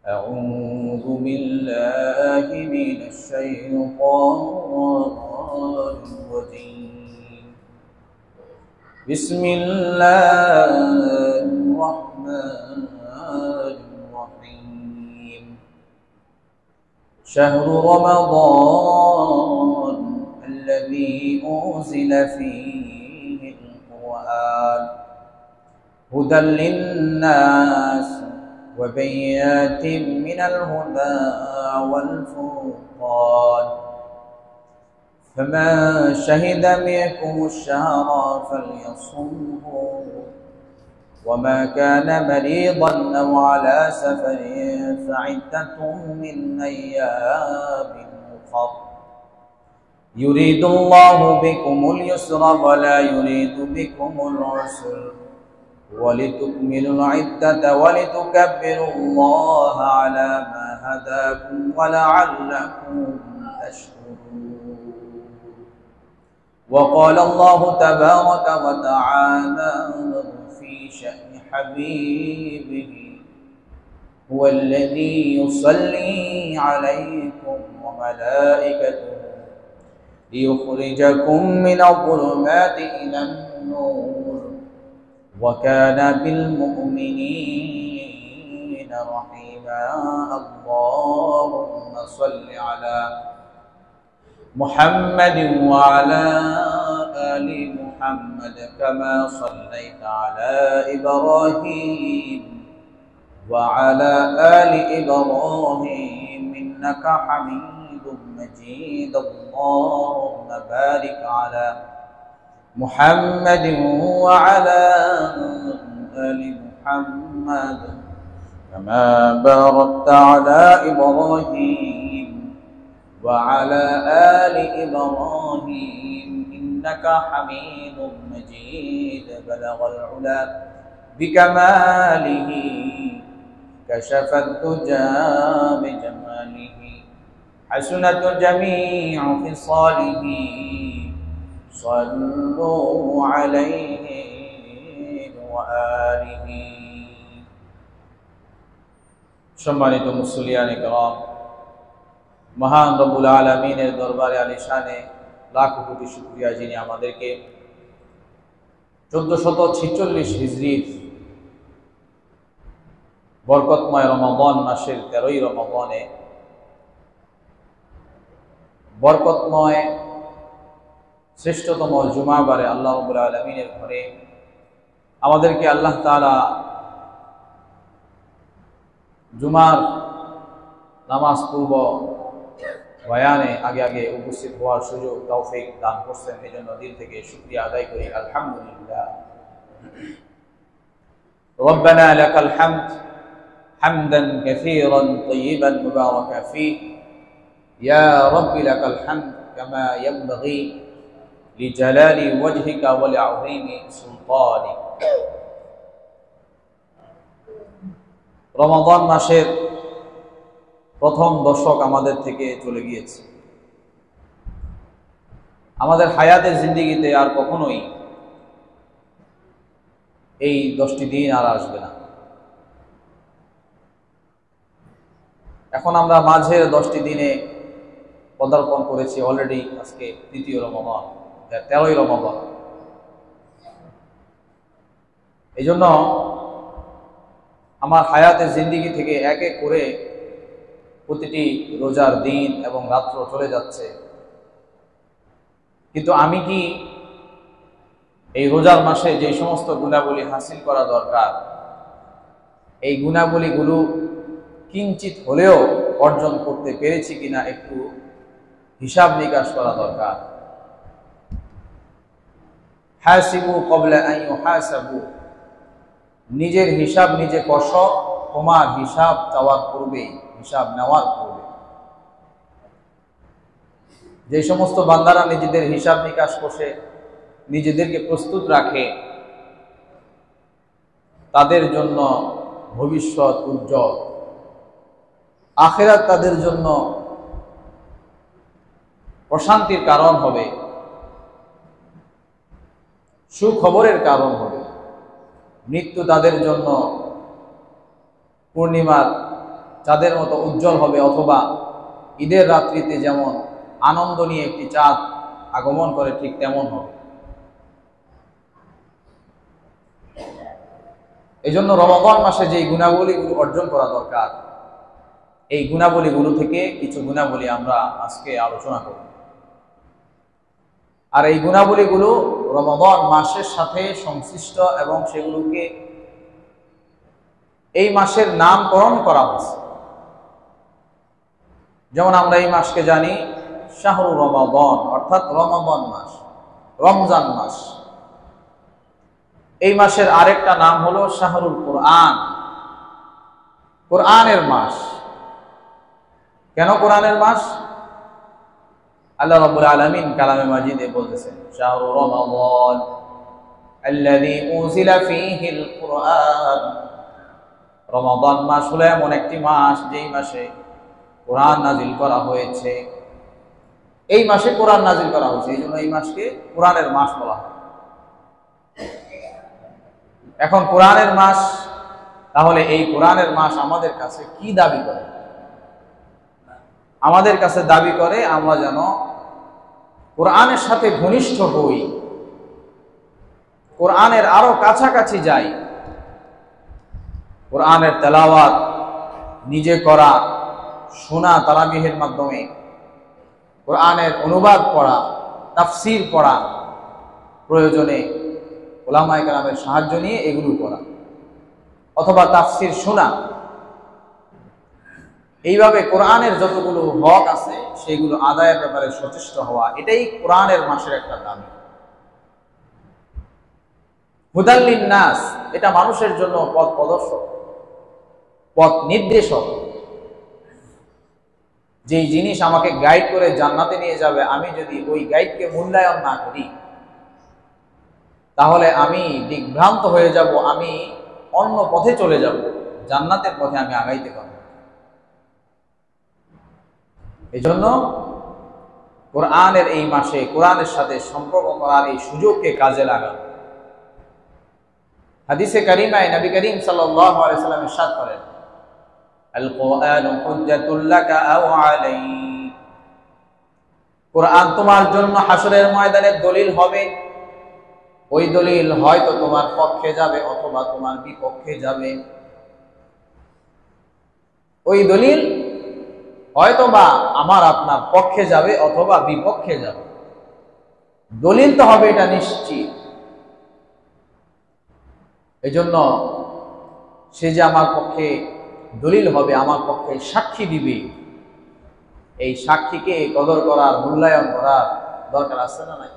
أعوذ بالله من الشيطان الرجيم. بسم الله الرحمن الرحيم. شهر رمضان الذي أنزل فيه القرآن هدى للناس وبينات من الهدى والفرقان فمن شهد منكم الشهر فليصمه وما كان مريضا أو على سفر فعدة من أيام أخر يريد الله بكم اليسر ولا يريد بكم العسر ولتكملوا العدة ولتكبروا الله على ما هداكم ولعلكم تشكرون. وقال الله تبارك وتعالى في شأن حبيبه هو الذي يصلي عليكم وملائكته ليخرجكم من الظلمات إلى النور وكان بالمؤمنين رحيما. اللهم صل على محمد وعلى آل محمد كما صليت على إبراهيم وعلى آل إبراهيم إنك حميد مجيد. اللهم بارك على محمد وعلى آل محمد كما باركت على إبراهيم وعلى آل إبراهيم إنك حميد مجيد. بلغ العلا بكماله كشف الدجى بجماله حسنت جميع خصاله صلوا عليه وآله. সম্মানিত মুসলিয়ানে کرام, মহান রব্বুল আলামিনের দরবারে আলিশানে লাখ কোটি শুকরিয়া যিনি আমাদেরকে 1446 হিজরির বরকতময় রমাদান মাসের 13ই রমাদানে বরকতময় শ্রেষ্ঠতম জুমাবারে আল্লাহ রাব্বুল আলামিনের ঘরে আমাদেরকে আল্লাহ তাআলা জুমার নামাজ পূর্ব বয়ানে আগে আগে উপস্থিত হওয়ার সুযোগ তৌফিক দান করছেন। এই জন্য দিল থেকে শুকরিয়া আদায় করি, আলহামদুলিল্লাহ। রব্বানা লাকাল হামদ হামদান কাসীরান তাইয়িবান মুবারাকান ফীহ ইয়া রাব্বি লাকাল হামদ কামা ইয়ানবাগী লিজালালি ওয়াজহিকা ওয়া লিআযীমি সুলতানিক। রমাদান মাসের প্রথম দশক আমাদের থেকে চলে গিয়েছে। আমাদের হায়াতের জিন্দেগিতে আর কখনোই এই 10টি দিন আর আসবে না। এখন আমরা মাঝের 10টি দিনে পদার্পণ করেছি অলরেডি। আজকে দ্বিতীয় রমাদান, 13ই রমাদান। এই জন্য আমার হায়াতের জিন্দেগি থেকে এক এক করে প্রতিটি রোজার দিন এবং রাত্র চলে যাচ্ছে, কিন্তু আমি কি এই রোজার মাসে যে সমস্ত গুণাবলী হাসিল করা দরকার, এই গুণাবলীগুলো কিঞ্চিত হলেও অর্জন করতে পেরেছি কিনা একটু হিসাব নিকাশ করা দরকার। হাসিবু ক্বাবলা আন ইউহাসাবু, নিজের হিসাব নিজে কষ, তোমার হিসাব চাওয়ার পূর্বে, হিসাব নেওয়ার পূর্বে। যে সমস্ত বান্দারা নিজেদের হিসাব নিকাশ কষে নিজেদেরকে প্রস্তুত রাখে, তাদের জন্য ভবিষ্যৎ উজ্জ্বল, আখিরাত তাদের জন্য প্রশান্তির কারণ হবে, সুখবরের কারণ হবে। মৃত্যু তাদের জন্য পূর্ণিমার চাঁদের মতো উজ্জ্বল হবে, অথবা ঈদের রাত্রিতে যেমন আনন্দ নিয়ে একটি চাঁদ আগমন করে ঠিক তেমন হবে। এই জন্য রমাদান মাসে যে গুণাবলীগুলো অর্জন করা দরকার, এই গুণাবলীগুলো থেকে কিছু গুণাবলী আমরা আজকে আলোচনা করব। আর এই গুণাবলীগুলো রমাদান মাসের সাথে সংশ্লিষ্ট এবং সেগুলোকে এই মাসের নামকরণ করা হয়েছে। যেমন আমরা এই মাসকে জানি শাহরু রমাদান, অর্থাৎ রমাদান মাস, রমজান মাস। এই মাসের আরেকটা নাম হলো শাহরুল কোরআন, কোরআনের মাস। কেন কোরআনের মাস? আল্লাহ রাব্বুল আলামিন কালামে মাজিদে বলতেছেন, শাহরু রমাদান আল্লাযী উনজিলা ফীহিল কোরআন। রমাদান মাস হলো এমন একটি মাস যেই মাসে কোরআন নাজিল করা হয়েছে। এই মাসে কোরআন নাজিল করা হয়েছে, এই জন্য এই মাসকে কোরআনের মাস বলা হয়। এখন কোরআনের মাস, তাহলে এই কোরআনের মাস আমাদের কাছে কি দাবি করে? আমাদের কাছে দাবি করে আমরা যেন কোরআনের সাথে ঘনিষ্ঠ হই, কোরআনের আরো কাছাকাছি যাই। কোরআনের তেলাওয়াত নিজে করা, শোনা তারাবিহের মাধ্যমে, কোরআনের অনুবাদ পড়া, তাফসীর পড়া, প্রয়োজনে উলামায়ে কেরামের সাহায্য নিয়ে এগুলো করা, অথবা তাফসীর শোনা। এইভাবে কোরআনের যতগুলো হক আছে সেগুলো আদায়ের ব্যাপারে সচেষ্ট হওয়া, এটাই কোরআনের মাসের একটা দাবি। হুদাল লিন্নাস, এটা মানুষের জন্য পথ প্রদর্শক, পথ নির্দেশক। যেই জিনিস আমাকে গাইড করে জান্নাতে নিয়ে যাবে, আমি যদি ওই গাইডকে মূল্যায়ন না করি তাহলে আমি দিগ্ভ্রান্ত হয়ে যাব, আমি অন্য পথে চলে যাব, জান্নাতের পথে আমি আগাইতে পারব। এই জন্য কোরআনের এই মাসে কোরআনের সাথে সম্পর্ক করার এই সুযোগকে কাজে লাগানো। হাদিসে কারিমায় নবী করিম সাল্লাল্লাহু আলাইহি সাল্লাম ইরশাদ করেন, আল কুরআনু হুজ্জাতুল লাকা আও আলাইক। কোরআন তোমার জন্য হাসরের ময়দানে দলিল হবে। ওই দলিল হয়তো তোমার পক্ষে যাবে অথবা তোমার বিপক্ষে যাবে। ওই দলিল হয়তো বা আমার আপনার পক্ষে যাবে অথবা বিপক্ষে যাবে, দলিল তো হবে, এটা নিশ্চিত। এই জন্য সে যে আমার পক্ষে দলিল হবে, আমার পক্ষে সাক্ষী দিবে, এই সাক্ষীকে কদর করার, মূল্যায়ন করার দরকার আছে না নাই?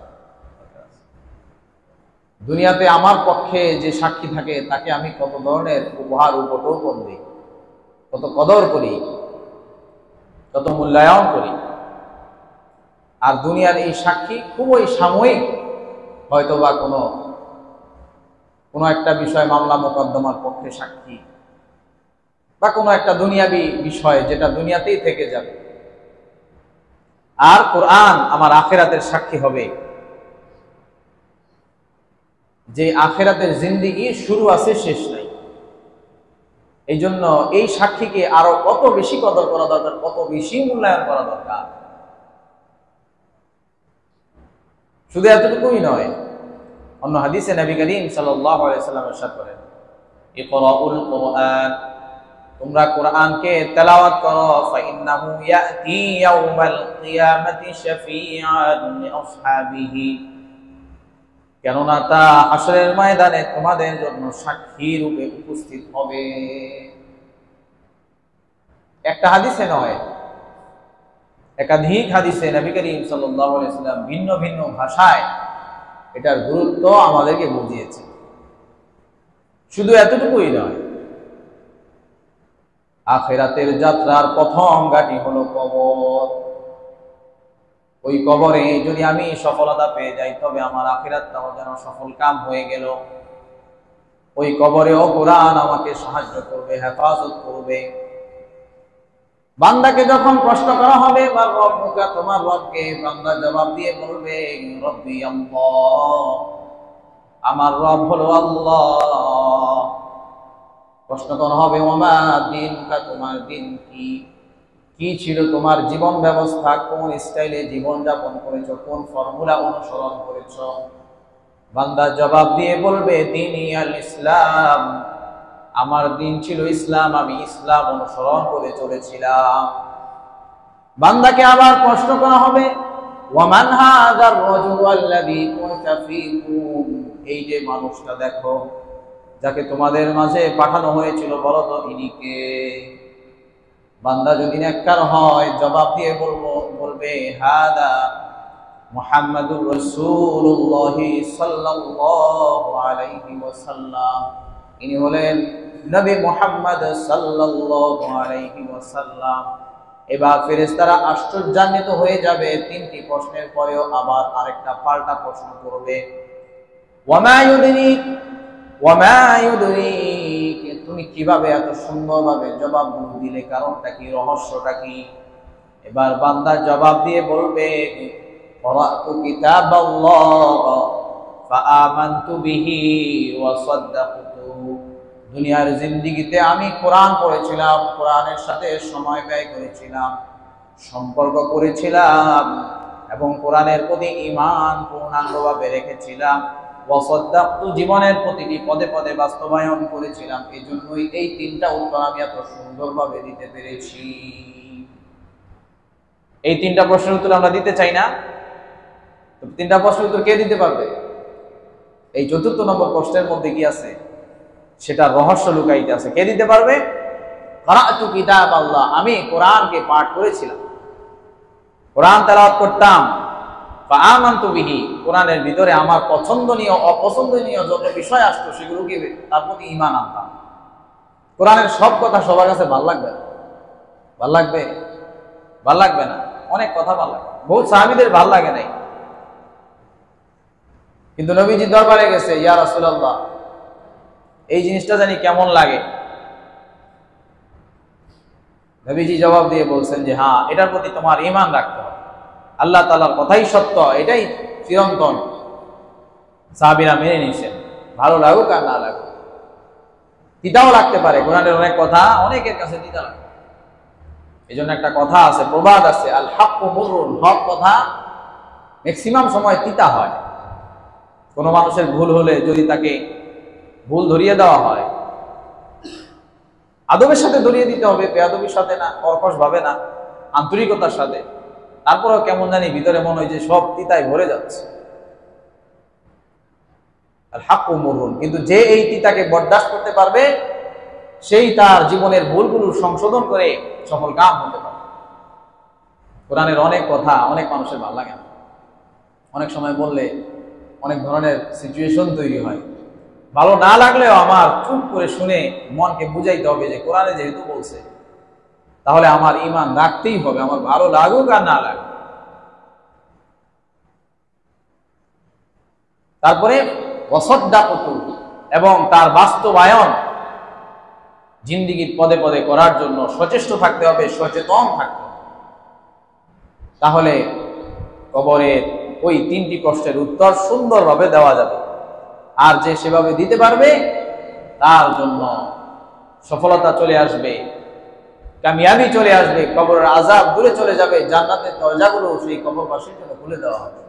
দুনিয়াতে আমার পক্ষে যে সাক্ষী থাকে তাকে আমি কত ধরনের উপহার উপটোপন দিই, কত কদর করি, কত মূল্যায়ন করি। আর দুনিয়ার এই সাক্ষী খুবই সাময়িক, হয়তো বা কোনো একটা বিষয়, মামলা মোকদ্দমার পক্ষে সাক্ষী, বা কোনো একটা দুনিয়াবি বিষয় যেটা দুনিয়াতেই থেকে যাবে। আর কোরআন আমার আখিরাতের সাক্ষী হবে, যে আখিরাতের জিন্দেগি শুরু আছে, শেষ নাই। এই জন্য এই সাক্ষীকে আরো কত বেশি কদর করা দরকার, কত বেশি মূল্যায়ন করা দরকার। শুধু এতটুকুই নয়, অন্য হাদিসে নবী করিম সাল্লাল্লাহু আলাইহি ওয়াসাল্লাম ইরশাদ করেন, ইকরাউল কুরআন, তোমরা কোরআনকে তেলাওয়াত করো, ফাইন্নাহু ইয়াতি ইয়াউমাল কিয়ামাতি শাফিআন লিআসহাবিহি, কেননা তা হাসরের ময়দানে তোমাদের জন্য সাক্ষী রূপে উপস্থিত হবে। একটা হাদিসে নয়, একাধিক হাদিসে নবী করিম সাল্লাল্লাহু আলাইহি ওয়াসাল্লাম ভিন্ন ভিন্ন ভাষায় এটার গুরুত্ব আমাদেরকে বুঝিয়েছে। শুধু এতটুকুই নয়, আখিরাতের যাত্রার প্রথম ঘাঁটি হলো কবর। ওই কবরে যদি আমি সফলতা পেয়ে যাই, তবে আমার আখিরাতটাও যেন সফল কাম হয়ে গেল। ওই কবরেও কোরআন আমাকে সাহায্য করবে, হেফাজত করবে। বান্দাকে যখন প্রশ্ন করা হবে, বা রব্বুকা, তোমার রবকে, বান্দা জবাব দিয়ে বলবে, রব্বি আল্লাহ, আমার রব হলো আল্লাহ। প্রশ্ন করা হবে ওমা দিনকা, তোমার দিন কি, কি ছিল তোমার জীবন ব্যবস্থা, কোন স্টাইলে জীবন যাপন করেছো, কোন ফর্মুলা অনুসরণ করেছো। বান্দা জবাব দিয়ে বলবে দীনি আল ইসলাম, আমার দিন ছিল ইসলাম, আমি ইসলাম অনুসরণ করে চলেছিলাম। বান্দাকে আবার প্রশ্ন করা হবে ওয়ামান হাযার রাজুলু আল্লাযী কুনতা ফীকুম, এই যে মানুষটা দেখো যাকে তোমাদের মাঝে পাঠানো হয়েছিল, বলো তো ইনি কে। বান্দা যদি নেককার হয় জবাব দিয়ে বলবে হাদা মুহাম্মাদুর রাসূলুল্লাহ সাল্লাল্লাহু আলাইহি ওয়াসাল্লাম, ইনি হলেন নবী মুহাম্মদ সাল্লাল্লাহু আলাইহি ওয়াসাল্লাম। এবার ফেরেশতারা আশ্চর্যান্বিত হয়ে যাবে, তিনটি প্রশ্নের পরেও আবার আরেকটা পাল্টা প্রশ্ন করবে ওয়ামা ইউদরিক, ওয়ামা ইউদরিক, তুমি কিভাবে এত সুন্দরভাবে জবাবগুলো দিলে, কারণটা কি, রহস্যটা কি। এবার বান্দা জবাব দিয়ে বলবে ক্বরাতু কিতাবাল্লাহ ফাআমানতু বিহি ওয়া সাদ্দাকতু, দুনিয়ার জিন্দেগিতে আমি কোরআন পড়েছিলাম, কোরআনের সাথে সময় ব্যয় করেছিলাম, সম্পর্ক করেছিলাম এবং কোরআনের প্রতি ঈমান পূর্ণাঙ্গভাবে রেখেছিলাম, ওয়া সাদ্দাকতু, জীবনের প্রতিটি পদে পদে বাস্তবায়ন করেছিলাম। এজন্যই এই তিনটা উত্তর আমি এত সুন্দরভাবে দিতে পেরেছি। এই তিনটা প্রশ্নের উত্তর আমরা দিতে চাই না? তো তিনটা প্রশ্নের উত্তর কে দিতে পারবে? এই চতুর্থ নম্বর প্রশ্নের মধ্যে কি আছে সেটা রহস্য লুকাইতে আছে। কে দিতে পারবে? ক্বরাতু কিতাবাল্লাহ, আমি কোরআনকে পাঠ করেছিলাম, কোরআন তেলাওয়াত করতাম, ফাআমানতু বিহি, কোরআনের ভিতরে আমার পছন্দনীয় অপছন্দনীয় যত বিষয় আসতো সেগুলোকে তার প্রতি ঈমান আনতাম। কোরআনের সব কথা সবার কাছে ভালো লাগবে? ভাল লাগবে? ভাল লাগবে না। অনেক কথা ভালো লাগে, বহুত সাহাবীদের ভাল লাগে নাই, কিন্তু নবীজি দরবারে গেছে, ইয়া রাসূলুল্লাহ এই জিনিসটা জানি কেমন লাগে। নবীজি জবাব দিয়ে বলছেন যে হ্যাঁ, এটার প্রতি তোমার ঈমান রাখতে হবে, আল্লাহ তাআলার কথাই সত্য, এটাই চিরন্তন। সাহাবীরা মেনে নিয়েছেন, ভালো লাগুক আর না লাগুক। তিতাও লাগতে পারে, কোরআনের অনেক কথা অনেকের কাছে তিতা লাগে। এই জন্য একটা কথা আছে, প্রবাদ আছে, আল হাক্কু মুররুন, হক কথা ম্যাক্সিমাম সময় তিতা হয়। কোনো মানুষের ভুল হলে যদি তাকে ভুল ধরিয়ে দেওয়া হয়, আদবের সাথে ধরিয়ে দিতে হবে, বেয়াদবির সাথে না, কর্কশ ভাবে না, আন্তরিকতার সাথে। তারপরেও কেমন জানি ভিতরে মনে হয় যে সব তিতায় ভরে যাচ্ছে। আল হাক্কু মুররুন, কিন্তু যে এই তিতাকে বরদাস্ত করতে পারবে সেই তার জীবনের ভুলগুলো সংশোধন করে সফল কাম হতে পারে। কোরআনের অনেক কথা অনেক মানুষের ভালো লাগে না, অনেক সময় বললে অনেক ধরনের সিচুয়েশন তৈরি হয়। ভালো না লাগলেও আমার চুপ করে শুনে মনকে বুঝাইতে হবে যে কোরআনে যেহেতু বলছে তাহলে আমার ঈমান রাখতেই হবে, আমার ভালো লাগুক আর না লাগুক। তারপরে ওয়াসাদ্দাকতু, এবং তার বাস্তবায়ন জিন্দেগীর পদে পদে করার জন্য সচেষ্ট থাকতে হবে, সচেতন থাকতে হবে। তাহলে কবরের ওই তিনটি প্রশ্নের উত্তর সুন্দরভাবে দেওয়া যাবে। আর যে সেভাবে দিতে পারবে তার জন্য সফলতা চলে আসবে, কামিয়াবি চলে আসবে, কবরের আযাব দূরে চলে যাবে, জান্নাতের দরজাগুলো সেই কবরবাসীর জন্য খুলে দেওয়া হবে।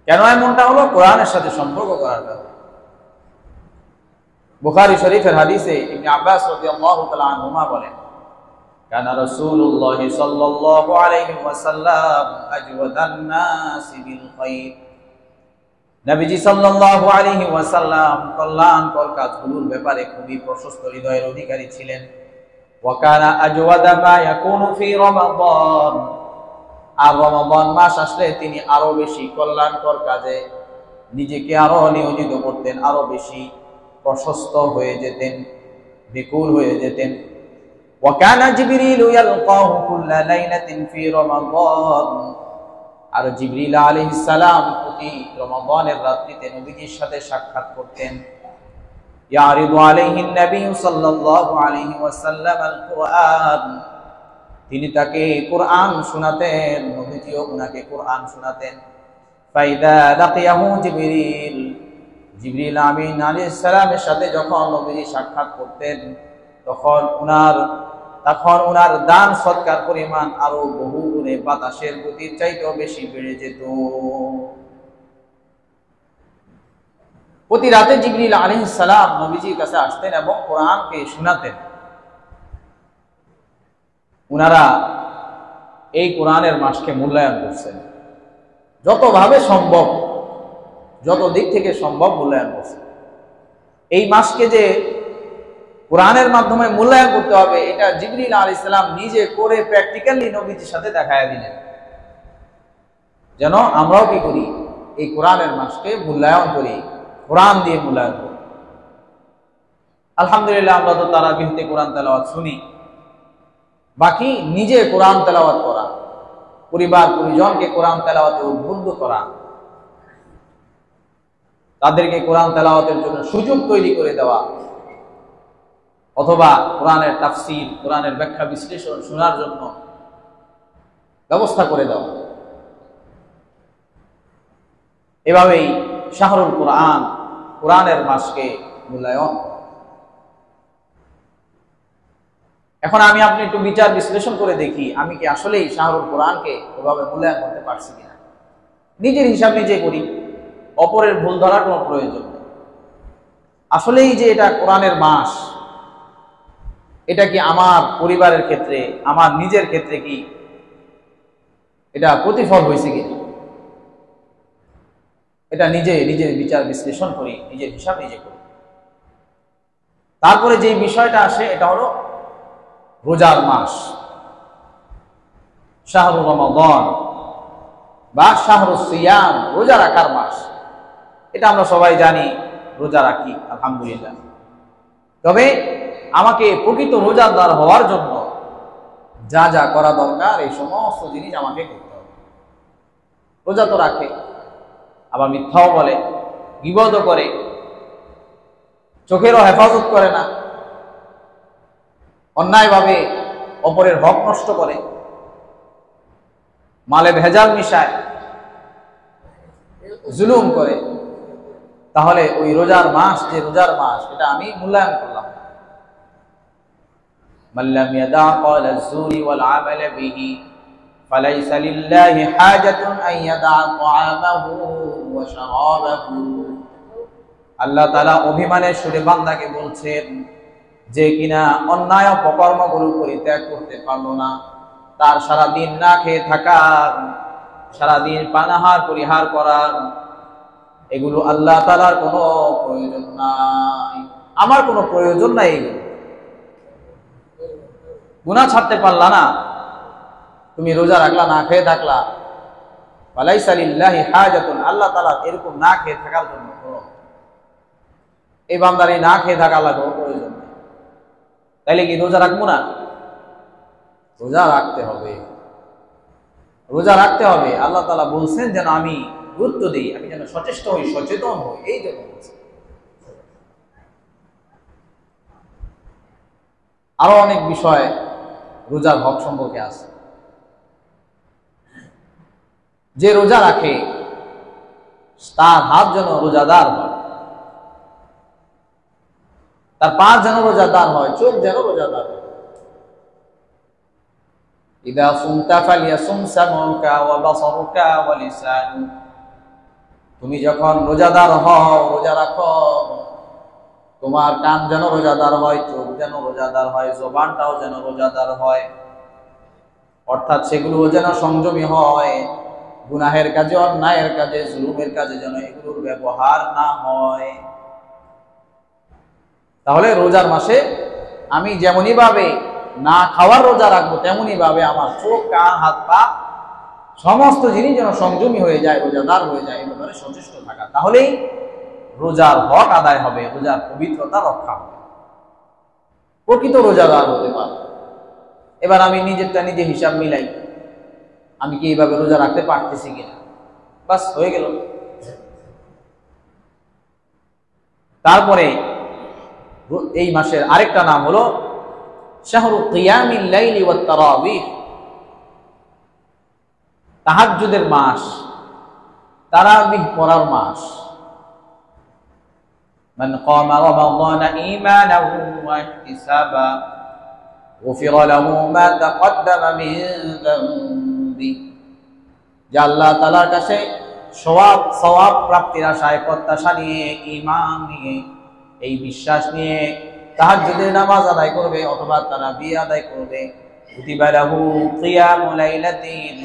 কেন এমনটা হলো? কোরআনের সাথে সম্পর্ক করার কারণে। বুখারী শরীফের হাদিসে ইবনে আব্বাস রাদিয়াল্লাহু তাআলা আনহুমা বলেন, কানা রাসূলুল্লাহ সাল্লাল্লাহু আলাইহি ওয়াসাল্লাম আজওয়াদান নাসি বিল খায়র, নবীজি সাল্লাল্লাহু আলাইহি ওয়াসাল্লাম কল্যাণকর কাজগুলোর ব্যাপারে খুবই প্রশস্ত হৃদয়ের অধিকারী ছিলেন। ওয়া কানা আজওয়াদা মা ইয়াকুনু ফি রমাদান, আর রমাদান মাস আসলে তিনি আরো বেশি কল্যাণকর কাজে নিজেকে আরো নিয়োজিত করতেন, আরো বেশি প্রশস্ত হয়ে যেতেন, বিকুল হয়ে যেতেন। ওয়া কানা জিবরিলু ইয়ালকাহু কুল্লা লাইলাতিন ফি রমাদান, আর জিবরিল আলাইহিস সালাম প্রতি রমাদানের রাত্রিতে নবীজির সাথে সাক্ষাৎ করতেন। ইয়ারিদু আলাইহিন নবী সাল্লাল্লাহু আলাইহি ওয়াসাল্লাম আল কুরআন, তিনি তাকে কুরআন শোনাতেন, নবীজিও উনাকে কুরআন শোনাতেন। ফাইদা লাকিয়াহু জিবরিল, জিবরিল আমিন আলাইহিস সালামের সাথে যখন নবীজি সাক্ষাৎ করতেন তখন ওনার দান সৎকার পরিমাণ আরো বহু গুণে বাতাসের গতির চাইতেও বেশি বেড়ে যেত। প্রতি রাতে জিবরিল আলাইহিস সালাম নবীজির কাছে আসতেন এবং কোরআনকে শোনাতেন। ওনারা এই কোরআনের মাসকে মূল্যায়ন করছেন, যতভাবে সম্ভব, যত দিক থেকে সম্ভব মূল্যায়ন করছেন। এই মাসকে যে কোরআনের মাধ্যমে মূল্যায়ন করতে হবে, এটা জিবরিল আলাইহিস সালাম নিজে করে প্র্যাকটিক্যালি নবীজির সাথে দেখায়া দিলেন, যেন আমরাও কি করি, এই কোরআনের মাসকে মূল্যায়ন করি, কোরআন দিয়ে মূল্যায়ন করি। আলহামদুলিল্লাহ, আমরা তো তারাবিহতে কোরআন তেলাওয়াত শুনি। বাকি নিজে কোরআন তেলাওয়াত করা, পরিবার পরিজনকে কোরআন তেলাওয়াতে উদ্বুদ্ধ করা, তাদেরকে কোরআন তেলাওয়াতের জন্য সুযোগ তৈরি করে দেওয়া, অথবা কোরআনের তাফসীর, কোরআনের ব্যাখ্যা বিশ্লেষণ শোনার জন্য ব্যবস্থা করে দেওয়া। এভাবেই শাহরুল কোরআন, কোরআনের মাসকে মূল্যায়ন। এখন আমি আপনি একটু বিচার বিশ্লেষণ করে দেখি, আমি কি আসলেই শাহরুল কোরআনকে ওভাবে মূল্যায়ন করতে পারছি কিনা। নিজের হিসাব নিজে করি, অপরের ভুল ধরার কোনো প্রয়োজন নেই। আসলেই যে এটা কোরআনের মাস, এটা কি আমার পরিবারের ক্ষেত্রে, আমার নিজের ক্ষেত্রে কি এটা প্রতিফল হয়েছে কিনা, এটা নিজের বিচার বিশ্লেষণ করি, নিজের হিসাব নিজে করি। তারপরে যে বিষয়টা আসে, এটা হলো রোজার মাস, শাহরুর রমাদান বা শাহরুস সিয়াম, রোজা রাখার মাস। এটা আমরা সবাই জানি, রোজা রাখি আলহামদুলিল্লাহ। তবে আমাকে প্রকৃত রোজাদার হওয়ার জন্য যা যা করা দরকার, এই সমস্ত জিনিস আমাকে করতে হবে। রোজা তো রাখে, আবার মিথ্যাও বলে, গীবতও করে, চোখেরও হেফাজত করে না, অন্যায়ভাবে অপরের হক নষ্ট করে, মালে ভেজাল মিশায়, জুলুম করে, তাহলে ওই রোজার মাস, যে রোজার মাস, এটা আমি মূল্যায়ন করলাম। মাল্লাম ইয়াদা ক্বালা আয-যুরি ওয়াল আমালা বিহি ফালাইসা লিল্লাহি হাজাতুন আন ইয়াদা তা'আমাহু ওয়া শারাবাহু। আল্লাহ তাআলা অভিমানের সুরে বান্দাকে বলছেন, যে কিনা অন্যায় অপকর্মগুলো পরিত্যাগ করতে পারলো না, তার সারাদিন না খেয়ে থাকার, সারাদিন পানাহার পরিহার করার, এগুলো আল্লাহ তাআলার কোনো প্রয়োজন নাই, আমার কোনো প্রয়োজন নাই। এগুলো গুনাহ ছাড়তে পারলা না, তুমি রোজা রাখলা, না খেয়ে থাকলা, ফালাইসা লিল্লাহি হাজাতুন, আল্লাহ তাআলা এরকম না খেয়ে থাকার জন্য এই বান্দার এই না খেয়ে থাকা আল্লাহর কোনো প্রয়োজন নেই। তাইলে কি রোজা রাখবো না? রোজা রাখতে হবে, রোজা রাখতে হবে। আল্লাহ তাআলা বলছেন যেন আমি গুরুত্ব দিই, আমি যেন সচেষ্ট হই, সচেতন হই, এই জন্য বলছেন। আরো অনেক বিষয় রোজার হক সম্পর্কে আছে। যে রোজা রাখে তার হাত যেন রোজাদার হয়, তার পা যেন রোজাদার হয়, চোখ যেন রোজাদার হয়। ইদা সুমতা ফালিয়াসুম সামউকা ওয়া বাসারুকা ওয়া লিসানুক, তুমি যখন রোজাদার হও, রোজা রাখো, তোমার কান যেন রোজাদার হয়, চোখ যেন রোজাদার হয়, জবানটাও যেন রোজাদার হয়, অর্থাৎ সেগুলো যেন সংযমী হয়, গুনাহের কাজে, অন্যায়ের কাজে, জুলুমের কাজে যেন এগুলোর ব্যবহার না হয়। তাহলে রোজার মাসে আমি যেমনই ভাবে না খাওয়ার রোজা রাখবো, তেমনি ভাবে আমার চোখ, কান, হাত, পা সমস্ত জিনিস যেন সংযমী হয়ে যায়, রোজাদার হয়ে যায়, এই ব্যাপারে সচেষ্ট থাকা। তাহলেই রোজার হক আদায় হবে, রোজার পবিত্রতা রক্ষা হবে, প্রকৃত রোজাদার হতে পারবে। এবার আমি নিজেরটা নিজে হিসাব মিলাই, আমি কি এইভাবে রোজা রাখতে পারতেছি কিনা, বাস হয়ে গেল। তারপরে এই মাসের আরেকটা নাম হলো শাহরু কিয়ামিল লাইলি ওয়াত তারাবিহ, তাহাজ্জুদের মাস, তারাবিহ পড়ার মাস। মান ক্বামা রমাদানা ঈমানান ওয়া ইহতিসাবা গুফিরা লাহু মা তাকদ্দামা মিন যামবি। যে আল্লাহ তাআলার কাছে সওয়াব প্রাপ্তির আশায় প্রত্যাশা নিয়ে, ঈমান নিয়ে, এই বিশ্বাস নিয়ে তাহাজ্জুদের নামাজ আদায় করবে অথবা তারাবি আদায় করবে, কুতিবা লাহু কিয়ামুল লাইলাতিন,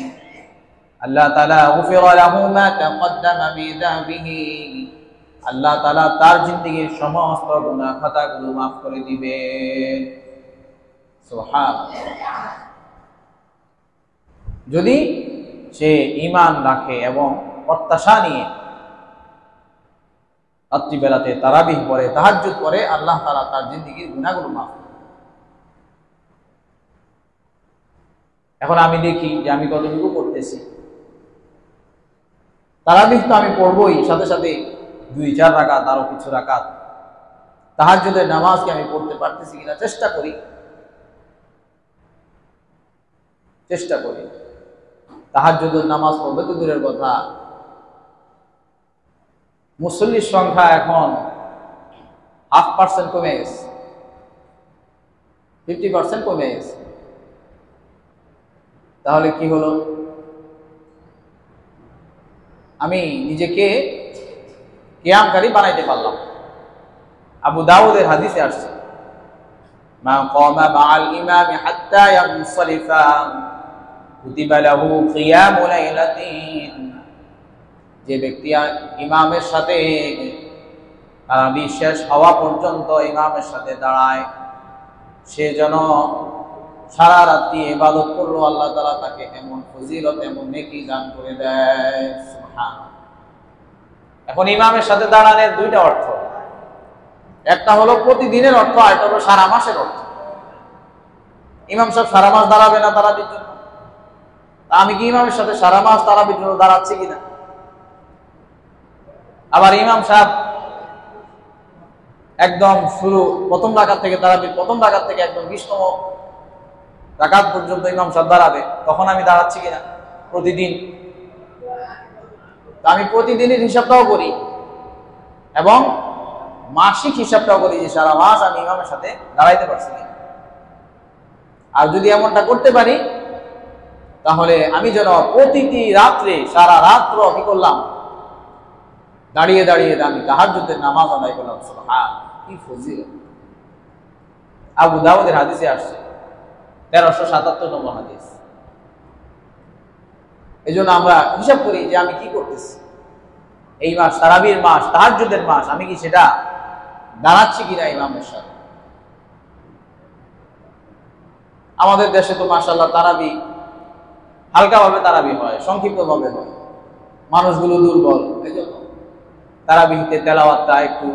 আল্লাহ তাআলা গুফিরা লাহু মা তাকদ্দামা মিন যামবিহি, আল্লাহ তাআলা তার জিন্দেগীর সমস্ত গুনাহ খাতাগুলো মাফ করে দিবেন। সুবহানাল্লাহ। যদি সে ঈমান রাখে এবং প্রত্যাশা নিয়ে রাত্রিবেলাতে তারাবিহ পড়ে, তাহাজ্জুদ পড়ে, আল্লাহ তাআলা তার জিন্দেগীর গুনাহগুলো মাফ করে। এখন আমি দেখি যে আমি কতটুকু করতেছি। তারাবিহ তো আমি পড়বই, সাথে সাথে 2-4 রাকাত, আরো কিছু রাকাত তাহাজ্জুদের নামাজকে আমি পড়তে পারতেছি কিনা চেষ্টা করি। তাহাজ্জুদের নামাজ পড়বে তো দূরের কথা, মুসল্লির সংখ্যা এখন 0.5% কমে গেছে, 50% কমে গেছে। তাহলে কি হলো? আমি নিজেকে কিয়ামকারী বানাইতে পারলাম। আবু দাউদের হাদিসে আসছে, মা ক্বামা মাআল ইমামি হাত্তা ইয়ানসারিফা কুতিবা লাহু কিয়ামুল লাইলাতিন, যে ব্যক্তি ইমামের সাথে তারাবি শেষ হওয়া পর্যন্ত ইমামের সাথে দাঁড়ায়, সে যেন সারা রাত্রি ইবাদত করলো, আল্লাহ তাআলা তাকে এমন ফজিলত, এমন নেকি দান করে দেয়। সুবহানাল্লাহ। এখন ইমামের সাথে দাঁড়ানোর 2টা অর্থ, একটা হলো প্রতিদিনের অর্থ, আর একটা হলো সারা মাসের অর্থ। ইমাম সাহেব সারা মাস দাঁড়াবে না তারাবির জন্য, আমি কি ইমামের সাথে সারা মাস তারাবির জন্য দাঁড়াচ্ছি কিনা? আবার ইমাম সাহেব একদম শুরু প্রথম রাকাত থেকে, তারাবির প্রথম রাকাত থেকে একদম 20তম রাকাত পর্যন্ত ইমাম সাহেব দাঁড়াবে, তখন আমি দাঁড়াচ্ছি কিনা প্রতিদিন? আমি প্রতিদিনের হিসাবটাও করি এবং মাসিক হিসাবটাও করি যে সারা মাস আমি ইমামের সাথে দাঁড়াইতে পারছি কিনা। আর যদি এমনটা করতে পারি, তাহলে আমি যেন প্রতিটি রাত্রে, সারা রাত্র কি করলাম? দাঁড়িয়ে দাঁড়িয়ে আমি তাহাজ্জুদের নামাজ আদায় করলাম। সুবহানাল্লাহ, কি ফজিলত! আবু দাউদের হাদিসে আসছে, 1377 নম্বর হাদিস। এই জন্য আমরা হিসাব করি যে আমি কি করতেছি। এই মাস তারাবির মাস, তাহাজ্জুদের মাস, আমি কি সেটা দাঁড়াচ্ছি কিনা ইমামের সাথে? আমাদের দেশে তো মাশাআল্লাহ তারাবি হালকাভাবে তারাবি হয়, সংক্ষিপ্তভাবে হয়, মানুষগুলো দুর্বল, এই জন্য তারাবিতে তেলাওয়াতটা একটু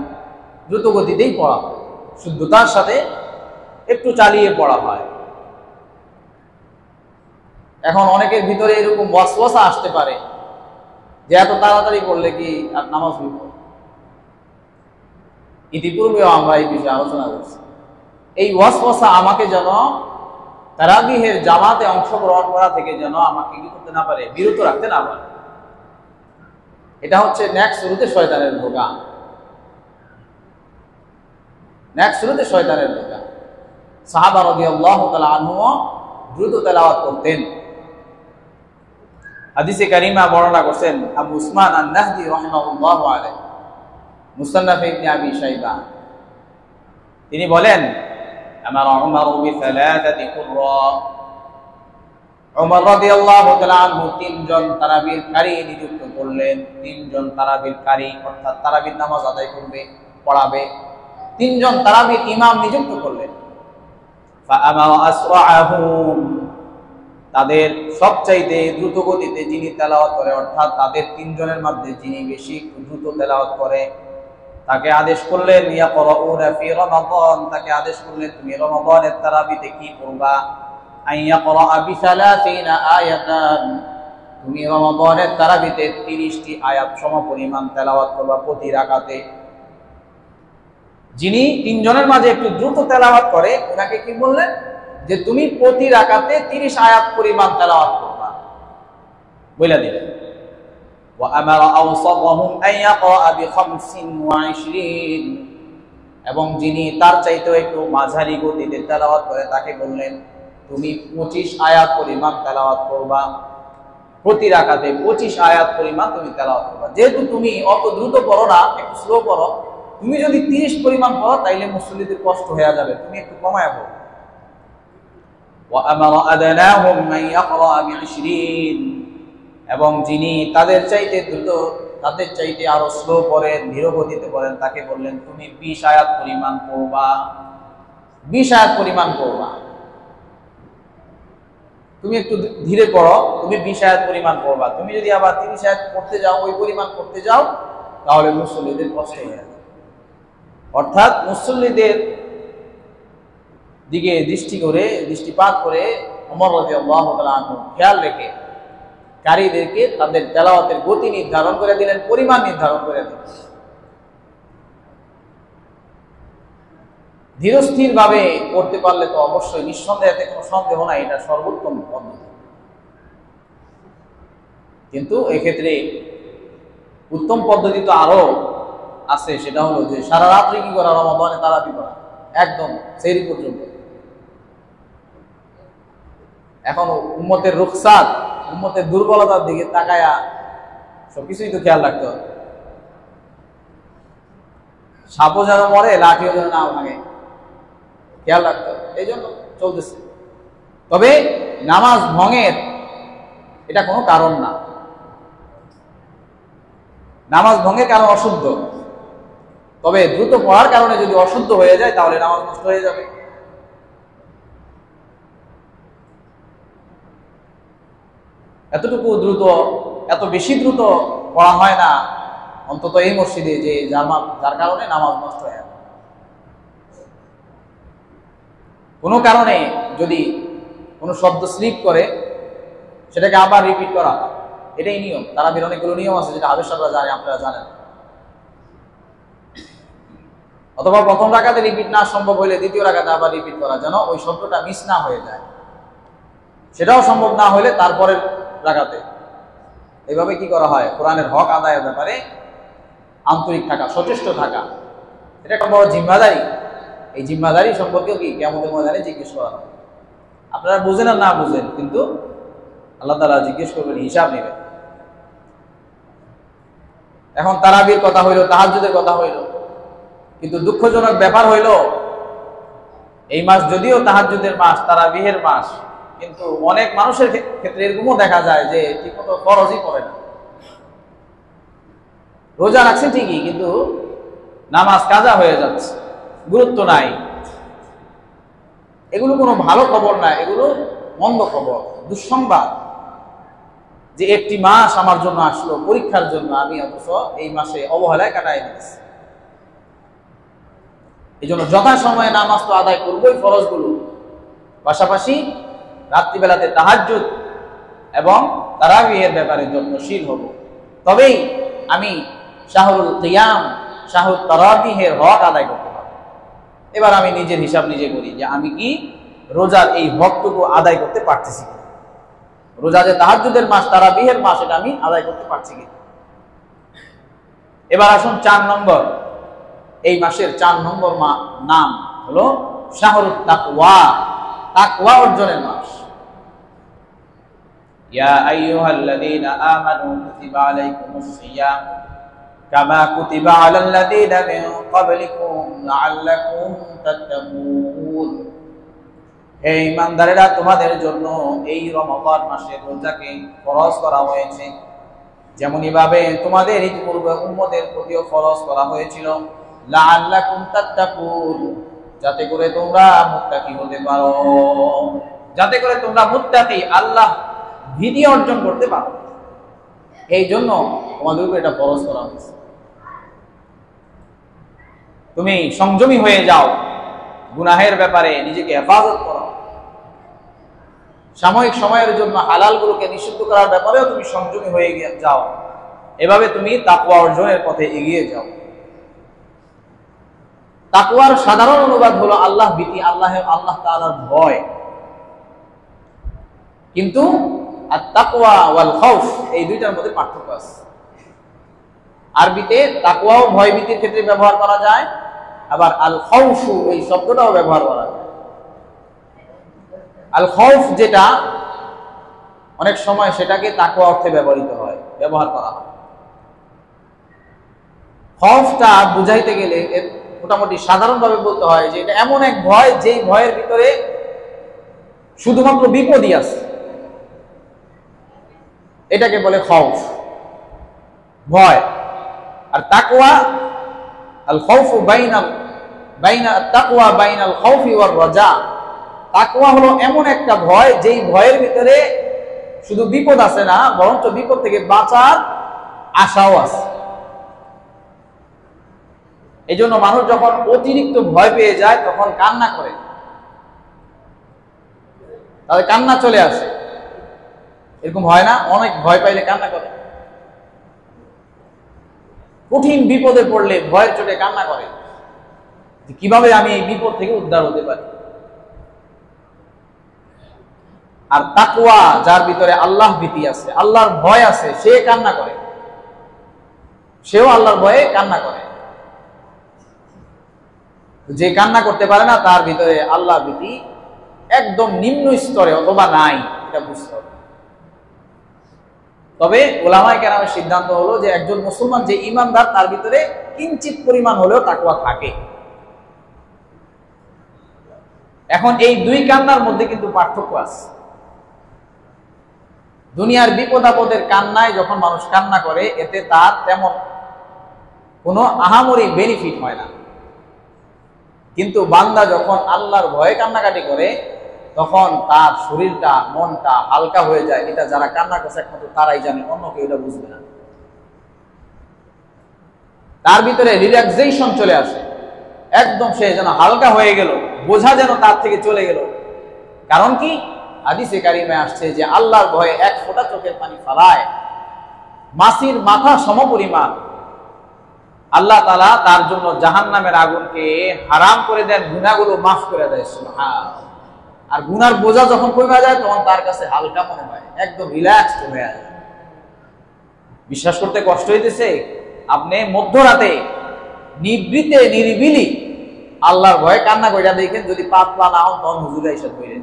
দ্রুত গতিতেই পড়া হয়, শুদ্ধতার সাথে একটু চালিয়ে পড়া হয়। এখন অনেকের ভিতরে এরকম ওয়াসওয়াসা আসতে পারে যে এত তাড়াতাড়ি পড়লে কি আর নামাজ হইব? ইতিপূর্বেও আমরা এই বিষয়ে আলোচনা করছি। এই ওয়াসওয়াসা আমাকে যেন তারাবিহের জামাতে অংশগ্রহণ করা থেকে যেন আমাকে কি করতে না পারে, বিরত রাখতে না পারে। এটা হচ্ছে নেক্সট শুরুতে শয়তানের ধোঁকা, নেক্সট শুরুতে শয়তানের ধোঁকা। সাহাবা রাদিয়াল্লাহু তাআলা আনহুও দ্রুত তেলাওয়াত করতেন। হাদিসে কারিমা বর্ণনা করছেন আবু উসমান আন-নাহদি রাহিমাহুল্লাহু আলাইহি, মুসান্নাফ ইবনে আবি শাইবা। তিনি বলেন, আমার উমর বিসালাতাতি কুররা, উমর রাদিয়াল্লাহু তাআলা আনহু 3 জন তারাবির কারী নিযুক্ত করলেন। 3 জন তারাবির কারী, অর্থাৎ তারাবির নামাজ আদায় করবে, পড়াবে। 3 জন তারাবির ইমাম নিযুক্ত করলেন। ফাআমারা আসরাআহুম, তাদের সবচাইতে দ্রুত গতিতে যিনি তেলাওয়াত করে, অর্থাৎ তাদের 3 জনের মধ্যে যিনি বেশি দ্রুত তেলাওয়াত করে, তাকে আদেশ করলেন ইয়াকরাউনা ফি রমাদান, তাকে আদেশ করলেন তুমি রমাদানের তারাবিতে কি পড়বা? আইয়াকরা বি-30 আয়াতান, তুমি রমাদানের তারাবিতে 30টি আয়াত সমপরিমাণ তেলাওয়াত করবা প্রতি রাকাতে। যিনি 3 জনের মাঝে একটু দ্রুত তেলাওয়াত করে, ওনাকে কি বললেন? যে তুমি প্রতি রাকাতে 30 আয়াত পরিমাণ তেলাওয়াত করবা, বলে দিলেন। وأمر أوسطهم أن يقرأ ب25 এবং যিনি তার চাইতেও একটু মাঝারি গতিতে তেলাওয়াত করে তাকে বললেন তুমি 25 আয়াত পরিমাণ তেলাওয়াত করবা, প্রতি রাকাতে 25 আয়াত পরিমাণ তুমি তেলাওয়াত করবা। যেহেতু তুমি অত দ্রুত পড়ো না, একটু স্লো পড়ো, তুমি যদি 30 পরিমাণ পড়ো তাইলে মুসল্লিদের কষ্ট হয়ে যাবে, তুমি একটু কমায় পড়ো। وأمر أدناهم أن يقرأ ب20 এবং যিনি তাদের চাইতে দ্রুত, তাদের চাইতে আরো স্লো পড়েন, ধীর গতিতে পড়েন, তাকে বললেন তুমি 20 আয়াত পরিমাণ পড়বা, 20 আয়াত পরিমাণ পড়বা। তুমি একটু ধীরে পড়ো, তুমি 20 আয়াত পরিমাণ পড়বা। তুমি যদি আবার 30 আয়াত পড়তে যাও, ওই পরিমাণ পড়তে যাও, তাহলে মুসল্লিদের কষ্ট হয়ে যাবে। অর্থাৎ মুসল্লিদের দিকে দৃষ্টিপাত করে ওমর রাদিয়াল্লাহু তাআলা আনহু খেয়াল রেখে কারীদেরকে তাদের তেলাওয়াতের গতি নির্ধারণ করে দিলেন, পরিমাণ নির্ধারণ করে দিলেন। ধীরস্থির ভাবে পড়তে পারলে তো অবশ্যই নিঃসন্দেহে, কোনো সন্দেহ নাই, এটা সর্বোত্তম পদ্ধতি। কিন্তু এক্ষেত্রে উত্তম পদ্ধতি তো আরো আছে, সেটা হলো যে সারা রাত্রি কি করা, রমাদানে তারাবি করা, একদম সেহরি পর্যন্ত। এখন উম্মতের রুখসাত, উম্মতের দুর্বলতার দিকে তাকায়া সবকিছুই তো খেয়াল রাখতে হবে। সাপও যেন মরে, লাঠিও যেন না ভাঙে, খেয়াল রাখতে হবে। এই জন্য চলতেছে। তবে নামাজ ভঙ্গের এটা কোনো কারণ না। নামাজ ভঙ্গের কারণ অশুদ্ধ, তবে দ্রুত পড়ার কারণে যদি অশুদ্ধ হয়ে যায় তাহলে নামাজ নষ্ট হয়ে যাবে। এতটুকু দ্রুত, এত বেশি দ্রুত পড়া হয় না অন্তত এই মসজিদে, যে যার কারণে নামাজ নষ্ট হয়ে যায়। কোনো কারণে যদি কোনো শব্দ স্লিপ করে সেটাকে আবার রিপিট করা, এটাই নিয়ম। তারাবির অনেকগুলো নিয়ম আছে যেটা হাফেজরা জানে, আপনারা জানেন। অথবা প্রথম রাকাতে রিপিট না সম্ভব হইলে দ্বিতীয় রাকাতে আবার রিপিট করা, যেন ওই শব্দটা মিস না হয়ে যায়। সেটাও সম্ভব না হলে তারপরের রাকাতে। এইভাবে কি করা হয়, কোরআনের হক আদায়ের ব্যাপারে আন্তরিক থাকা, সচেষ্ট থাকা, এটা একটা বড় জিম্মাদারি। এই জিম্মাদারি সম্পর্কে কি কিয়ামতের ময়দানে জিজ্ঞেস করা হবে। আপনারা বুঝেন আর না বুঝেন, কিন্তু আল্লাহ তাআলা জিজ্ঞেস করবেন, হিসাব নেবেন। এখন তারাবির কথা হইল, তাহাজ্জুদের কথা হইল, কিন্তু দুঃখজনক ব্যাপার হইল এই মাস যদিও তাহাজ্জুদের মাস, তারাবিহের মাস, কিন্তু অনেক মানুষের ক্ষেত্রে এরকমও দেখা যায় যে ঠিকমতো ফরজই পড়ে না। রোজা রাখছে ঠিকই, কিন্তু নামাজ কাজা হয়ে যাচ্ছে, গুরুত্ব নাই। এগুলো কোনো ভালো খবর না, এগুলো মন্দ খবর, দুঃসংবাদ, যে একটি মাস আমার জন্য আসলো পরীক্ষার জন্য, আমি অথচ এই মাসে অবহেলায় কাটাই দিয়েছি। এই জন্য যথাসময়ে নামাজ তো আদায় করবোই, ফরজগুলো, পাশাপাশি রাত্রিবেলাতে তাহাজ্জুদ এবং তারাবিহের ব্যাপারে যত্নশীল হব। তবেই আমি শাহরুল কিয়াম, শাহরুল তারাবিহের হক আদায় করতে পারব। এবার আমি নিজের হিসাব নিজে করি যে আমি কি রোজার এই হকটুকু আদায় করতে পারতেছি কি, রোজা যে তাহাজ্জুদের মাস, তারাবিহের মাস, এটা আমি আদায় করতে পারছি কি। এবার আসুন 4 নম্বর, এই মাসের 4 নম্বর নাম হলো শাহরুত তাকওয়া, তাকওয়া অর্জনের মাস। ইয়া আইয়ুহাল্লাযীনা আমানু কুতিবা আলাইকুমুস সিয়াম কামা কুতিবা আলাল্লাযীনা মিন ক্বাবলিকুম লাআল্লাকুম তাত্তাকুন। হে ঈমানদারেরা, তোমাদের জন্য এই রমজান মাসে রোজাকে ফরজ করা হয়েছে, যেমনি ভাবে তোমাদের পূর্বে উম্মতের প্রতিও ফরজ করা হয়েছিল। লাআল্লাকুম তাত্তাকুন, যাতে করে তোমরা মুত্তাকি হতে পারো, যাতে করে তোমরা মুত্তাকি, আল্লাহ ভীতি অর্জন করতে পারো। এই জন্য তোমাদের উপর এটা ফরজ করা হয়েছে। তুমি সংযমী হয়ে যাও, গুনাহের ব্যাপারে নিজেকে হেফাজত করো, সাময়িক সময়ের জন্য হালালগুলোকে নিষিদ্ধ করার ব্যাপারেও তুমি সংযমী হয়ে যাও। এভাবে তুমি তাকওয়া অর্জনের পথে এগিয়ে যাও। তাকওয়ার সাধারণ অনুবাদ হলো আল্লাহ ভীতি, আল্লাহ তাআলার ভয়। কিন্তু আর তাকওয়া ওয়াল খাউফ, এই দুইটার মধ্যে পার্থক্য আছে। আরবিতে তাকওয়াও ভয়ভীতির ক্ষেত্রে ব্যবহার করা যায়, আবার আল খাউফু এই শব্দটাও ব্যবহার করা যায়। আল খাউফ যেটা অনেক সময় সেটাকে তাকওয়া অর্থে ব্যবহার করা হয়। খাউফটা বুঝাইতে গেলে মোটামুটি সাধারণভাবে বলতে হয় যে এটা এমন এক ভয়, যেই ভয়ের ভিতরে শুধুমাত্র বিপদই আছে, এটাকে বলে খাউফ, ভয়। আর তাকওয়া আল খাউফু বাইনা তাকওয়া বাইনাল খাউফি ওয়ার রাজা, তাকওয়া হলো এমন একটা ভয় যেই ভয়ের ভিতরে শুধু বিপদ আছে না, বরঞ্চ বিপদ থেকে বাঁচার আশাও আছে। এই জন্য মানুষ যখন অতিরিক্ত ভয় পেয়ে যায় তখন কান্না করে, তাদের কান্না চলে আসে। এরকম হয় না? অনেক ভয় পাইলে কান্না করে, কঠিন বিপদে পড়লে ভয়ের চোটে কান্না করে যে কিভাবে আমি এই বিপদ থেকে উদ্ধার হতে পারি। আর তাকওয়া যার ভিতরে আল্লাহ ভীতি আছে, আল্লাহর ভয় আছে, সে কান্না করে, সেও আল্লাহর ভয়ে কান্না করে। যে কান্না করতে পারে না তার ভিতরে আল্লাহ ভীতি একদম নিম্ন স্তরে অথবা নাই, এটা বুঝতে হবে। তবে ওলামায়ে কেরামের সিদ্ধান্ত হলো যে একজন মুসলমান যে ঈমানদার তার ভিতরে কিঞ্চিত পরিমাণ হলেও তাকওয়া থাকে। এখন এই দুই কান্নার মধ্যে কিন্তু পার্থক্য আছে। দুনিয়ার বিপদ আপদের কান্নায় যখন মানুষ কান্না করে, এতে তার তেমন কোনো আহামরি বেনিফিট হয় না। কিন্তু বান্দা যখন আল্লাহর ভয়ে কান্নাকাটি করে তখন তার শরীরটা, মনটা হালকা হয়ে যায়। এটা যারা কান্না করছে একমাত্র তারাই জানে, অন্য কেউ এটা বুঝবে না। তার ভিতরে রিল্যাক্সেশন চলে আসে, একদম সে যেন হালকা হয়ে গেল, বোঝা যেন তার থেকে চলে গেল। কারণ কি? হাদিসে কারিমে আসছে যে আল্লাহর ভয়ে এক ফোঁটা চোখের পানি ফালায় মাছির মাথা সমপরিমাণ আল্লাহ তাআলা তার জন্য জাহান্নামের আগুনকে হারাম করে দেন, গুনাহগুলো মাফ করে দেয়। সুবহানাল্লাহ। আর গুনার বোঝা যখন কমে যায় তখন তার কাছে হালকা মনে হয়, একদম রিল্যাক্সড হয়ে যায়। বিশ্বাস করতে কষ্ট হইতেছে? আপনি মধ্যরাতে নিভৃতে নিরিবিলি আল্লাহর ভয়ে কান্না কইরা দেখেন, যদি পাতলা না হন তখন হুজুরে এসে কইলেন,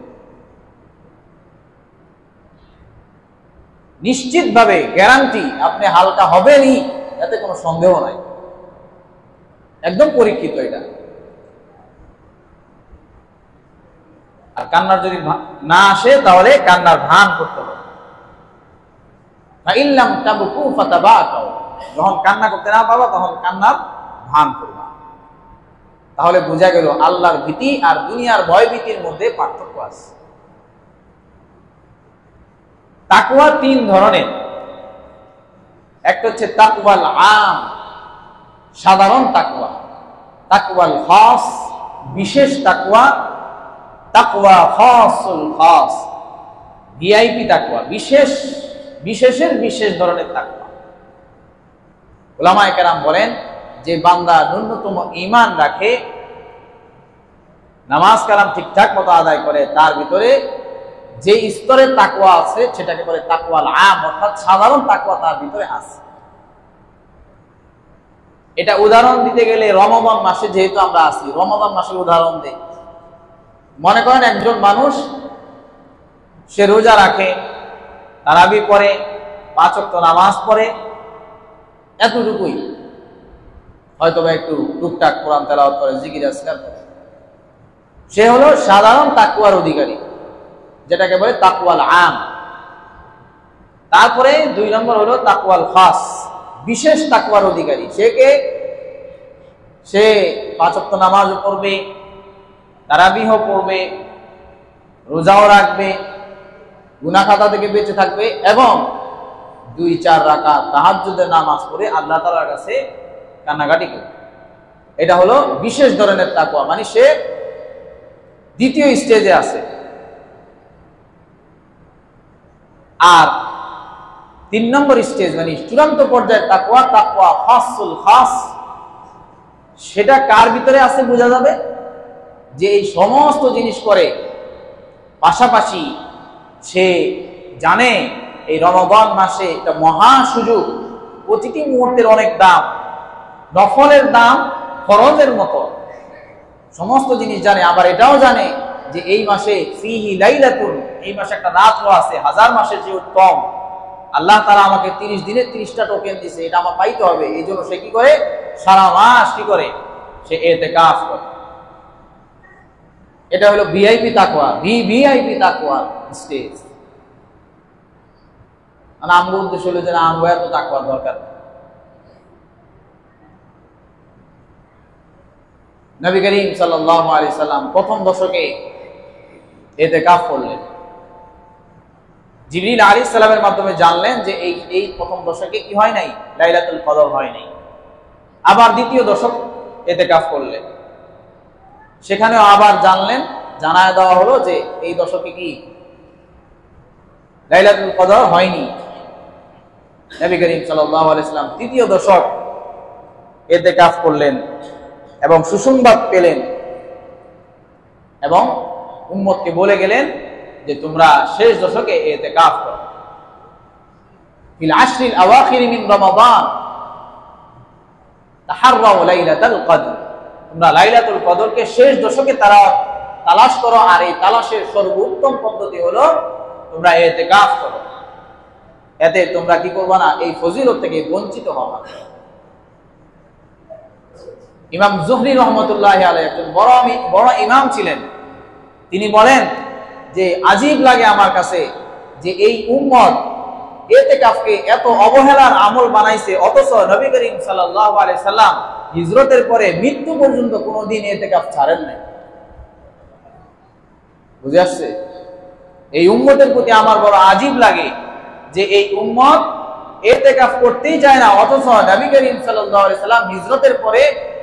নিশ্চিতভাবে গ্যারান্টি আপনি হালকা হবেনই, এতে কোনো সন্দেহ নাই, একদম পরীক্ষিত এটা। আর কান্নার যদি না আসে তাহলে কান্নার ভান করতে হবে। যখন কান্না করতে না পাবা তখন কান্নার ভান করবা। তাহলে বোঝা গেল আল্লাহর ভীতি আর দুনিয়ার ভয় ভীতির মধ্যে পার্থক্য আছে। তাকওয়া তিন ধরনের। একটা হচ্ছে তাকওয়াল আম, সাধারণ তাকওয়া, তাকওয়াল খাস, বিশেষ তাকওয়া, তাকওয়া খাসুল খাস, ভিআইপি তাকওয়া, বিশেষের বিশেষ ধরনের তাকওয়া। উলামায়ে কেরাম বলেন যে বান্দা ন্যূনতম ঈমান রাখে, নামাজ কালাম ঠিকঠাক মতো আদায় করে, তার ভিতরে যে স্তরের তাকওয়া আছে সেটাকে বলে তাকওয়াল আম, অর্থাৎ সাধারণ তাকওয়া তার ভিতরে আছে। এটা উদাহরণ দিতে গেলে রমজান মাসে যেহেতু আমরা আছি, রমজান মাসের উদাহরণ দেই। মনে করেন একজন মানুষ, সে রোজা রাখে, তারাবি পড়ে, 5 ওয়াক্ত নামাজ পড়ে, এতটুকুই, হয়তো বা একটু টুকটাক কোরআন তেলাওয়াত করে, জিকির আজকার করে, সে হলো সাধারণ তাকওয়ার অধিকারী, যেটাকে বলে তাকওয়াল আম। তারপরে 2 নম্বর হলো তাকওয়াল খাস, বিশেষ তাকওয়ার অধিকারী। সে 5 ওয়াক্ত নামাজও পড়বে, তারাবিহও পড়বে, রোজাও রাখবে, গুনাহ খাতা থেকে বেঁচে থাকবে এবং 2-4 রাকাত তাহাজ্জুদের নামাজ পড়ে আল্লাহ তাআলার কাছে কান্নাকাটি করবে। এটা হলো বিশেষ ধরনের তাকওয়া, মানে সে দ্বিতীয় স্টেজে আছে। আর 3 নম্বর স্টেজ, মানে চূড়ান্ত পর্যায়ের তাকওয়া, তাকওয়া খাসুল খাস, সেটা কার ভিতরে আছে বোঝা যাবে? যে এই সমস্ত জিনিস করে, পাশাপাশি সে জানে এই রমজান মাসে একটা মহা সুযোগ, প্রতিটি মুহূর্তের অনেক দাম, নফলের দাম ফরজের মতো সমস্ত জিনিস জানে। আবার এটাও জানে যে এই মাসে ফিহি লাইলাতুন, এই মাসে একটা রাতও আছে হাজার মাসের যে উত্তম। আল্লাহ তাআলা আমাকে 30 দিনে 30টা টোকেন দিয়েছে, এটা আমার পাইতে হবে। এই জন্য সে কি করে, সারা মাস কি করে, সে ইতিকাফ করে। এটা হলো ভিআইপি তাকওয়া, ভিভিআইপি তাকওয়া স্টেজ। মানে আমগো উদ্দেশ্য হলো যে না, আমগো এত তাকওয়ার দরকার। নবী করিম সাল্লাল্লাহু আলাইহি সাল্লাম প্রথম দশকে ইতিকাফ করলেন। জিবরিল আলাইহিস সালামের মাধ্যমে জানলেন যে এই প্রথম দশকে কি হয় নাই, লাইলাতুল কদর হয় নাই। আবার দ্বিতীয় দশক ইতিকাফ করলেন, সেখানেও আবার জানলেন, জানায় দেওয়া হলো যে এই দশকে কি লাইলাতুল কদর হয়নি। নবী করিম সাল্লাল্লাহু আলাইহি সাল্লাম তৃতীয় দশক ইতিকাফ করলেন এবং সুসংবাদ পেলেন এবং উম্মতকে বলে গেলেন যে তোমরা শেষ দশকে ইতিকাফ করো। ফিল আশরিল আওয়াখির মিন রমাদান তাহাররাউ লাইলাতুল কদর, তোমরা লাইলাতুল কদরকে শেষ দশকে তালাশ করো। আর এই তালাশের সর্বোত্তম পদ্ধতি হলো তোমরা ইতিকাফ করো। এতে তোমরা কি করবে না, এই ফজিলত থেকে বঞ্চিত হবে। ইমাম জুহরি রহমতুল্লাহ আলাইহি একজন বড় ইমাম ছিলেন। তিনি বলেন যে আজীব লাগে আমার কাছে যে এই উম্মত ইতিকাফকে এত অবহেলার আমল বানাইছে, অথচ নবী করিম সাল্লাল্লাহু আলাইহি সাল্লাম হিজরতের পরে মৃত্যু পর্যন্ত কোনোদিন ইতিকাফ ছাড়েন নাই। বুঝে আসছে? এই উম্মতের প্রতি আমার বড় আজীব লাগে যে এই উম্মত ইতিকাফ করতেই চায় না, অথচ নবী করিম সাল্লাল্লাহু আলাইহি সাল্লাম হিজরতের পরে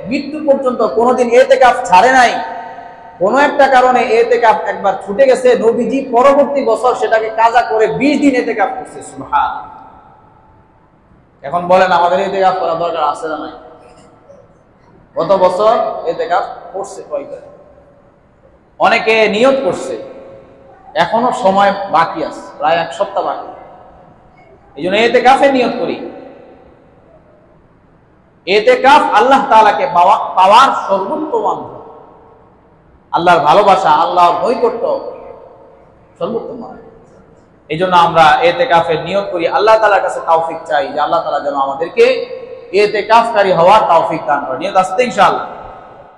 মৃত্যু পর্যন্ত কোনোদিন ইতিকাফ ছাড়ে নাই। কোন একটা কারণে ইতিকাফ একবার ছুটে গেছে, নবীজি পরবর্তী বছর সেটাকে কাজা করে 20 দিন ইতিকাফ করছে। সুবহানাল্লাহ। এখন বলেন আমাদের ইতিকাফ করা দরকার আছে না নাই? গত বছর ইতিকাফ করছে কয়বার? অনেকে নিয়ত করছে, এখনো সময় বাকি আছে, প্রায় 1 সপ্তাহ বাকি। এই জন্য ইতিকাফে নিয়ত করি। ইতিকাফ আল্লাহ তাআলাকে পাওয়ার সর্বোত্তম মাধ্যম, আল্লাহর ভালোবাসা, আল্লাহর নৈকট্য সর্বোত্তম মাধ্যম। এই জন্য আমরা ইতিকাফের নিয়ত করি, আল্লাহ তাআলার কাছে তৌফিক চাই যে আল্লাহ তাআলা যেন আমাদেরকে ইতিকাফকারী হওয়ার তৌফিক দান করেন। নিয়ত আছে ইনশাআল্লাহ।